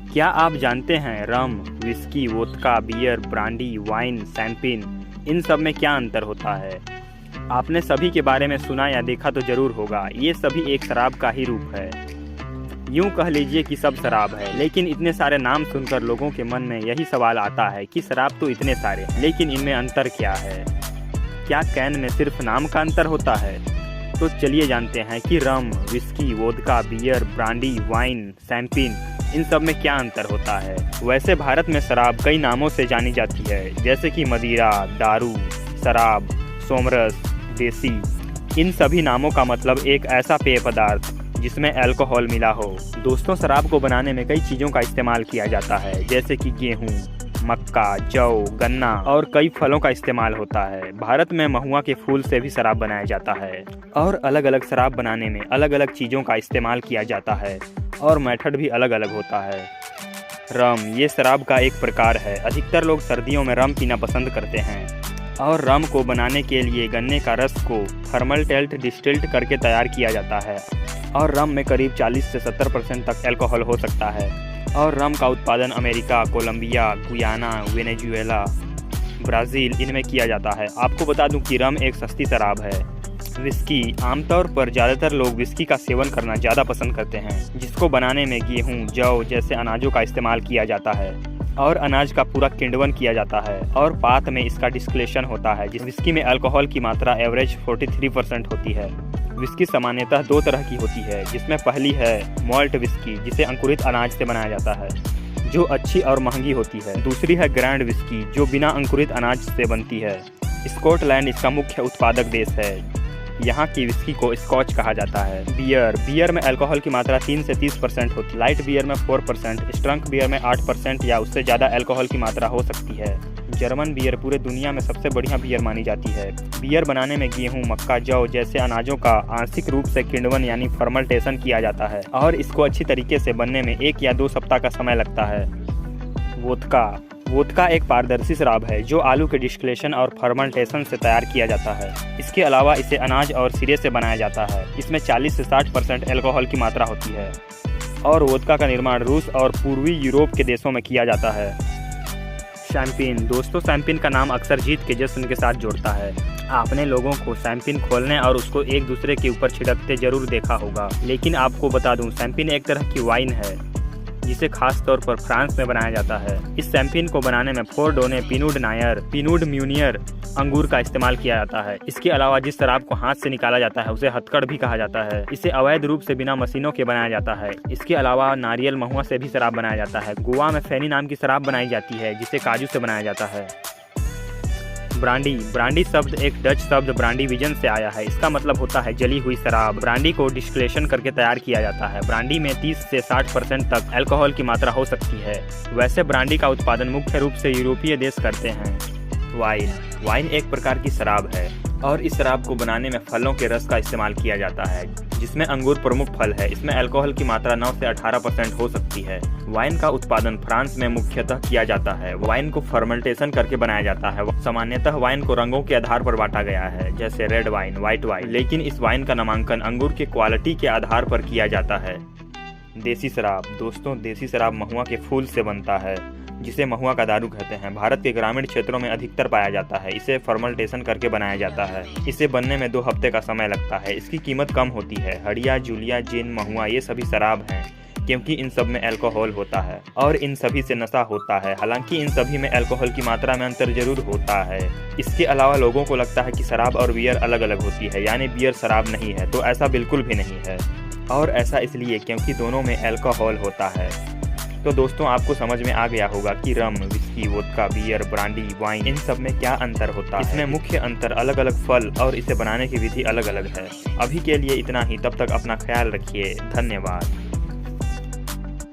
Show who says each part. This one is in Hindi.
Speaker 1: क्या आप जानते हैं rum, whisky, vodka, beer, brandy, wine, champagne, इन सब में क्या अंतर होता है? आपने सभी के बारे में सुना या देखा तो जरूर होगा। ये सभी एक शराब का ही रूप है। यूं कह लीजिए कि सब शराब है, लेकिन इतने सारे नाम सुनकर लोगों के मन में यही सवाल आता है कि शराब तो इतने सारे, लेकिन इनमें अंतर क्या है? क्या कैन में सिर्फ नाम का अंतर होता है? तो चलिए जानते हैं कि rum, whisky, vodka, beer, brandy, wine, champagne, इन सब में क्या अंतर होता है। वैसे भारत में शराब कई नामों से जानी जाती है, जैसे कि मदिरा, दारू, शराब, सोमरस, देसी। इन सभी नामों का मतलब एक ऐसा पेय पदार्थ जिसमें अल्कोहल मिला हो। दोस्तों, शराब को बनाने में कई चीज़ों का इस्तेमाल किया जाता है, जैसे कि गेहूँ, मक्का, जौ, गन्ना और कई फलों का इस्तेमाल होता है। भारत में महुआ के फूल से भी शराब बनाया जाता है और अलग अलग शराब बनाने में अलग अलग चीज़ों का इस्तेमाल किया जाता है और मेथड भी अलग अलग होता है। रम, ये शराब का एक प्रकार है। अधिकतर लोग सर्दियों में रम पीना पसंद करते हैं और रम को बनाने के लिए गन्ने का रस को फर्मेंटेड डिस्टिल्ड करके तैयार किया जाता है और रम में करीब 40 से 70% तक अल्कोहल हो सकता है। और रम का उत्पादन America, Colombia, Guyana, Venezuela, Brazil इनमें किया जाता है। आपको बता दूं कि रम एक सस्ती शराब है। विस्की, आमतौर पर ज़्यादातर लोग विस्की का सेवन करना ज़्यादा पसंद करते हैं, जिसको बनाने में गेहूँ, जौ जैसे अनाजों का इस्तेमाल किया जाता है और अनाज का पूरा किण्वन किया जाता है और पात में इसका डिस्टिलेशन होता है। जिस विस्की में अल्कोहल की मात्रा एवरेज 43% होती है। विस्की सामान्यतः दो तरह की होती है, जिसमें पहली है मॉल्ट विस्की, जिसे अंकुरित अनाज से बनाया जाता है, जो अच्छी और महंगी होती है। दूसरी है ग्रैंड विस्की, जो बिना अंकुरित अनाज से बनती है। स्कॉटलैंड इसका मुख्य उत्पादक देश है। यहाँ की विस्की को स्कॉच कहा जाता है। बियर में अल्कोहल की मात्रा 3 से 30% होती है। लाइट बियर में 4%, स्ट्रंक बियर में 8% या उससे ज़्यादा अल्कोहल की मात्रा हो सकती है। जर्मन बियर पूरे दुनिया में सबसे बढ़िया बियर मानी जाती है। बियर बनाने में गेहूं, मक्का, जौ जैसे अनाजों का आंशिक रूप से किण्वन यानी फर्मेंटेशन किया जाता है और इसको अच्छी तरीके से बनने में 1 या 2 सप्ताह का समय लगता है। वोदका एक पारदर्शी शराब है जो आलू के डिस्टिलेशन और फर्मेंटेशन से तैयार किया जाता है। इसके अलावा इसे अनाज और सिरे से बनाया जाता है। इसमें 40 से 60% अल्कोहल की मात्रा होती है और वोदका का निर्माण रूस और पूर्वी यूरोप के देशों में किया जाता है। शैंपेन, दोस्तों शैंपेन का नाम अक्सर जीत के जश्न के साथ जोड़ता है। आपने लोगों को शैंपेन खोलने और उसको एक दूसरे के ऊपर छिड़कते जरूर देखा होगा, लेकिन आपको बता दूं शैंपेन एक तरह की वाइन है जिसे खास तौर पर फ्रांस में बनाया जाता है। इस शैंपेन को बनाने में फोरडोने, पिनूड नायर, पिनूड म्यूनियर अंगूर का इस्तेमाल किया जाता है। इसके अलावा जिस शराब को हाथ से निकाला जाता है उसे हथकड़ भी कहा जाता है। इसे अवैध रूप से बिना मशीनों के बनाया जाता है। इसके अलावा नारियल, महुआ से भी शराब बनाया जाता है। गोवा में फैनी नाम की शराब बनाई जाती है जिसे काजू से बनाया जाता है। ब्रांडी शब्द एक डच शब्द ब्रांडीविजन से आया है। इसका मतलब होता है जली हुई शराब। ब्रांडी को डिस्टिलेशन करके तैयार किया जाता है। ब्रांडी में 30 से 60% तक अल्कोहल की मात्रा हो सकती है। वैसे ब्रांडी का उत्पादन मुख्य रूप से यूरोपीय देश करते हैं। वाइन एक प्रकार की शराब है और इस शराब को बनाने में फलों के रस का इस्तेमाल किया जाता है, जिसमें अंगूर प्रमुख फल है। इसमें अल्कोहल की मात्रा 9 से 18% हो सकती है। वाइन का उत्पादन फ्रांस में मुख्यतः किया जाता है। वाइन को फर्मेंटेशन करके बनाया जाता है। सामान्यतः वाइन को रंगों के आधार पर बांटा गया है, जैसे रेड वाइन, व्हाइट वाइन, लेकिन इस वाइन का नामांकन अंगूर के क्वालिटी के आधार पर किया जाता है। देसी शराब, दोस्तों देसी शराब महुआ के फूल से बनता है, जिसे महुआ का दारू कहते हैं। भारत के ग्रामीण क्षेत्रों में अधिकतर पाया जाता है। इसे फर्मेंटेशन करके बनाया जाता है। इसे बनने में 2 हफ्ते का समय लगता है। इसकी कीमत कम होती है। हड़िया, जूलिया, जिन, महुआ ये सभी शराब हैं, क्योंकि इन सब में अल्कोहल होता है और इन सभी से नशा होता है। हालांकि इन सभी में अल्कोहल की मात्रा में अंतर जरूर होता है। इसके अलावा लोगों को लगता है कि शराब और बियर अलग अलग होती है, यानी बियर शराब नहीं है, तो ऐसा बिल्कुल भी नहीं है। और ऐसा इसलिए क्योंकि दोनों में अल्कोहल होता है। तो दोस्तों आपको समझ में आ गया होगा कि rum, whisky, vodka, beer, brandy, wine इन सब में क्या अंतर होता है। इसमें मुख्य अंतर अलग अलग फल और इसे बनाने की विधि अलग अलग है। अभी के लिए इतना ही। तब तक अपना ख्याल रखिए। धन्यवाद।